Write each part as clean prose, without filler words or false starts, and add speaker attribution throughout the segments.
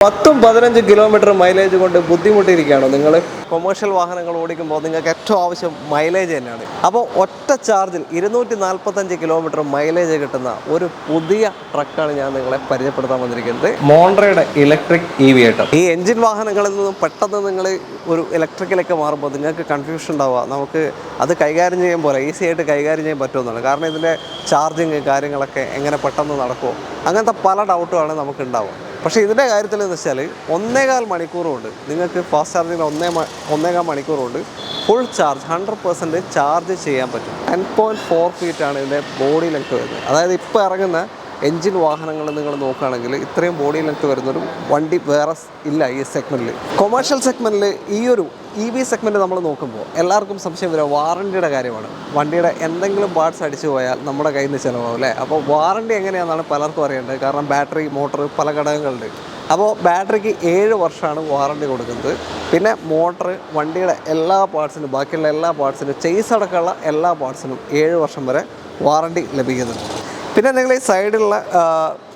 Speaker 1: 10-15 kilometre mileage കൊണ്ട് ബുദ്ധിമുട്ടിയിരിക്കുകയാണോ നിങ്ങൾ? Commercial വാഹനങ്ങൾ ഓടിക്കുമ്പോൾ നിങ്ങൾക്ക് ഏറ്റവും ആവശ്യം മൈലേജ് തന്നെയാണ്. അപ്പോൾ ഒറ്റ ചാർജിൽ 245 കിലോമീറ്റർ മൈലേജ് കിട്ടുന്ന ഒരു പുതിയ ട്രക്കാണ് ഞാൻ നിങ്ങളെ പരിചയപ്പെടുത്താൻ വന്നിരിക്കുന്നത്. മോണ്ട്രയുടെ ഇലക്ട്രിക് EV ആയിട്ട്. ഈ എൻജിൻ വാഹനങ്ങളിൽ നിന്നും പെട്ടെന്ന് നിങ്ങൾ ഒരു ഇലക്ട്രിക്കിലേക്ക് മാറുമ്പോൾ നിങ്ങൾക്ക് കൺഫ്യൂഷൻ ഉണ്ടാവുക. നമുക്ക് അത് കൈകാര്യം ചെയ്യാൻ പോലെ ഈസി ആയിട്ട് കൈകാര്യം ചെയ്യാൻ പറ്റുമെന്നാണ്. കാരണം ഇതിൻ്റെ ചാർജിങ് കാര്യങ്ങളൊക്കെ എങ്ങനെ പെട്ടെന്ന് നടക്കുമോ, അങ്ങനത്തെ പല ഡൗട്ടുമാണ് നമുക്ക് ഉണ്ടാവുക. പക്ഷേ ഇതിൻ്റെ കാര്യത്തിൽ എന്ന് വെച്ചാൽ 1.25 മണിക്കൂർ കൊണ്ട് നിങ്ങൾക്ക് ഫാസ്റ്റ് ചാർജിങ് 1.25 മണിക്കൂർ കൊണ്ട് ഫുൾ ചാർജ് 100% ചാർജ് ചെയ്യാൻ പറ്റും. 10.4 ഫീറ്റാണ് ഇതിൻ്റെ ബോഡി ലെങ്ത് വരുന്നത്. അതായത് ഇപ്പോൾ ഇറങ്ങുന്ന എൻജിൻ വാഹനങ്ങൾ നിങ്ങൾ നോക്കുകയാണെങ്കിൽ ഇത്രയും ബോഡി ലെങ്ത് വരുന്നൊരു വണ്ടി വേറെ ഇല്ല ഈ സെഗ്മെൻറ്റിൽ. കൊമേഴ്ഷ്യൽ സെഗ്മെൻറ്റിൽ ഈ ഒരു EV സെഗ്മെൻറ്റ് നമ്മൾ നോക്കുമ്പോൾ എല്ലാവർക്കും സംശയം വരിക വാറണ്ടിയുടെ കാര്യമാണ്. വണ്ടിയുടെ എന്തെങ്കിലും പാർട്സ് അടിച്ചു പോയാൽ നമ്മുടെ കയ്യിൽ നിന്ന് ചിലവാകും അല്ലേ? അപ്പോൾ വാറണ്ടി എങ്ങനെയാണെന്നാണ് പലർക്കും അറിയേണ്ടത്. കാരണം ബാറ്ററി, മോട്ടർ, പല ഘടകങ്ങളുണ്ട്. അപ്പോൾ ബാറ്ററിക്ക് 7 വർഷമാണ് വാറണ്ടി കൊടുക്കുന്നത്. പിന്നെ മോട്ടർ, വണ്ടിയുടെ എല്ലാ പാർട്സിനും, ബാക്കിയുള്ള എല്ലാ പാർട്സിനും, ചെയ്സ് അടക്കമുള്ള എല്ലാ പാർട്സിനും 7 വർഷം വരെ വാറണ്ടി ലഭിക്കുന്നുണ്ട്. പിന്നെ നിങ്ങൾ ഈ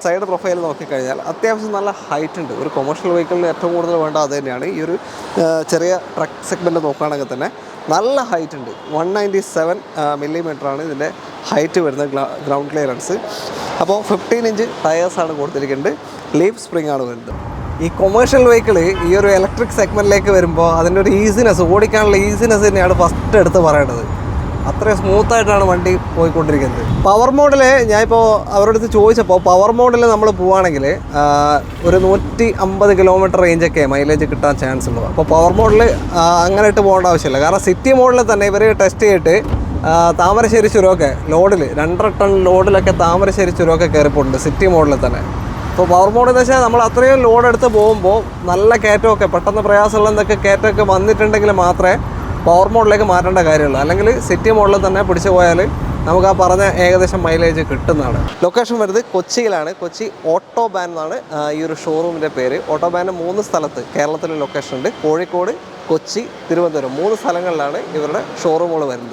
Speaker 1: സൈഡ് പ്രൊഫൈൽ നോക്കിക്കഴിഞ്ഞാൽ അത്യാവശ്യം നല്ല ഹൈറ്റ് ഉണ്ട്. ഒരു കൊമേഴ്ഷ്യൽ വെഹിക്കിളിന് ഏറ്റവും കൂടുതൽ വേണ്ട അത് തന്നെയാണ്. ഈ ഒരു ചെറിയ ട്രക്ക് സെഗ്മെൻറ്റ് നോക്കുകയാണെങ്കിൽ തന്നെ നല്ല ഹൈറ്റ് ഉണ്ട്. 197 മില്ലിമീറ്ററാണ് ഇതിൻ്റെ ഹൈറ്റ് വരുന്നത്, ഗ്രൗണ്ട് ക്ലിയറൻസ്. അപ്പോൾ 15 ഇഞ്ച് ടയേഴ്സാണ് കൊടുത്തിരിക്കുന്നത്. ലീഫ് സ്പ്രിംഗ് ആണ് വരുന്നത്. ഈ കൊമേഴ്ഷ്യൽ വെഹിക്കിൾ ഈ ഒരു ഇലക്ട്രിക് സെഗ്മെൻറ്റിലേക്ക് വരുമ്പോൾ അതിൻ്റെ ഒരു ഈസിനെസ്, ഓടിക്കാനുള്ള ഈസിനെസ് തന്നെയാണ് ഫസ്റ്റ് എടുത്ത് പറയേണ്ടത്. അത്രയും സ്മൂത്തായിട്ടാണ് വണ്ടി പോയിക്കൊണ്ടിരിക്കുന്നത്. പവർ മോഡിൽ ഞാനിപ്പോൾ അവരുടെ അടുത്ത് ചോദിച്ചപ്പോൾ പവർ മോഡിൽ നമ്മൾ പോവുകയാണെങ്കിൽ ഒരു 150 കിലോമീറ്റർ റേഞ്ചൊക്കെ മൈലേജ് കിട്ടാൻ ചാൻസ് ഉള്ളൂ. അപ്പോൾ പവർ മോഡിൽ അങ്ങനെ ഇട്ട് പോകേണ്ട ആവശ്യമില്ല. കാരണം സിറ്റി മോഡിൽ തന്നെ ഇവർ ടെസ്റ്റ് ചെയ്തിട്ട് താമരശ്ശേരി ചുരമൊക്കെ ലോഡിൽ 2.5 ടൺ ലോഡിലൊക്കെ താമരശ്ശേരി ചുരമൊക്കെ കയറിപ്പോയിട്ടുണ്ട് സിറ്റി മോഡിൽ തന്നെ. ഇപ്പോൾ പവർ മോഡ് എന്ന് വെച്ചാൽ നമ്മൾ അത്രയും ലോഡ് എടുത്ത് പോകുമ്പോൾ നല്ല കയറ്റമൊക്കെ, പെട്ടെന്ന് പ്രയാസമുള്ള എന്തൊക്കെ കയറ്റമൊക്കെ വന്നിട്ടുണ്ടെങ്കിൽ മാത്രമേ പവർ മോഡിലേക്ക് മാറ്റേണ്ട കാര്യമുള്ളൂ. അല്ലെങ്കിൽ സിറ്റി മോഡിൽ തന്നെ പിടിച്ചു പോയാൽ നമുക്ക് ആ പറഞ്ഞ ഏകദേശം മൈലേജ് കിട്ടുന്നതാണ്. ലൊക്കേഷൻ വരുന്നത് കൊച്ചിയിലാണ്. കൊച്ചി ഓട്ടോബാൻ എന്നാണ് ഈ ഒരു ഷോറൂമിൻ്റെ പേര്. ഓട്ടോബാൻ്റെ 3 സ്ഥലത്ത് കേരളത്തിൽ ലൊക്കേഷൻ ഉണ്ട്. കോഴിക്കോട്, കൊച്ചി, തിരുവനന്തപുരം 3 സ്ഥലങ്ങളിലാണ് ഇവരുടെ ഷോറൂമുകൾ വരുന്നത്.